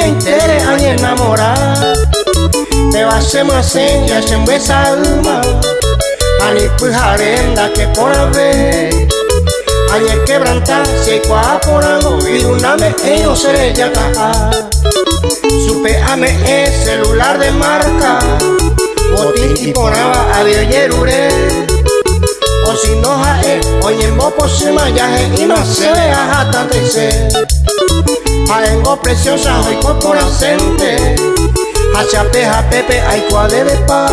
aña intere aña enamorada. Te va a ser más en ya se embesa alma. Ani pujarenda que por ver. Añe quebranta se cua por algo. Y una me no se ya caja. Supe ame el celular de marca. Boti y ponaba a yerure. O si no jae, oye en bopo se mayaje y no se vea hasta tercer. Aengo preciosa hoy corporacente. Hachapeja pepe hay cuade de pa.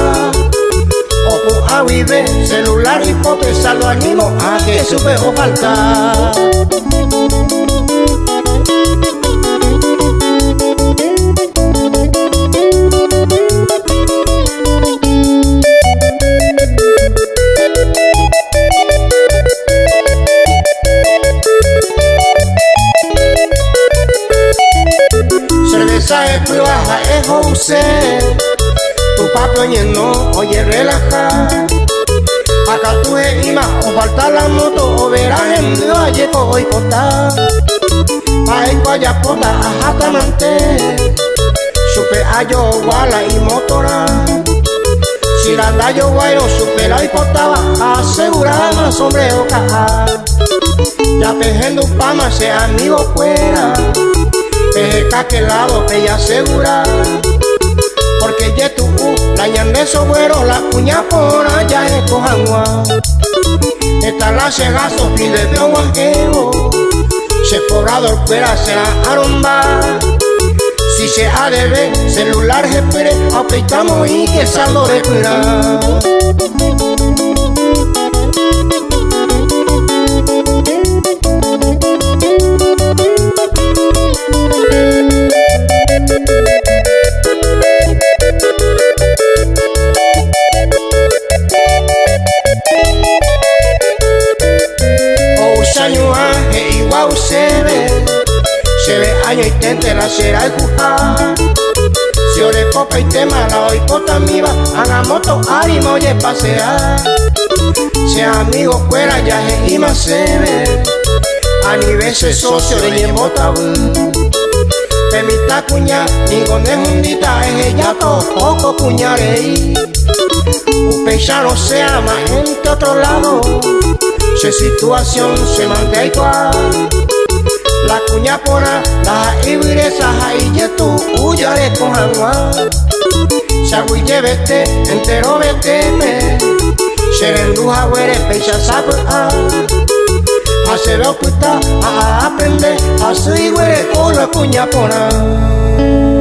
Opo a vive, celular y pope salvo animo a que supe o falta. Cerveza es privaja, es José. Tu papi oye no, oye relaja. Acá tú es ima, o falta la moto, o verás en Dios, ayer hoy cota. Pa' en Guayapota, ajatamante. Supe a yo, guala y motora. Si la anda yo guayo, supe la hipotaba. Asegurada más sombrero caja. Ya pejendo pama, sea amigo fuera. Peje caquelado, ella asegura. Porque ya tú, la ñande sobero, la cuña por allá es cojangua. Esta la cegazo, pide de guajeo. Se pobrador fuera, será aromba. Si se ha de ver, celular espere, apretamos y que saldo de cuidar. Se ve año y tente la será el jujá. Si ore copa y tema la hoy pota miva. Haga moto ánimo y pasear. Sea amigo fuera ya y más se ve. A nivel se socio de ñembota. Pemita cuña, ni con de jundita es ella poco cuñarei. Upecha no se ama entre otro lado. Se situación se mantiene igual. La cuña pona, la ibresa, y ya tú huyare con agua. Sagüille vete, entero vete, Serenduja huere, pecha sabe, Hace lo que está, a aprender, a su huere con la cuña pona.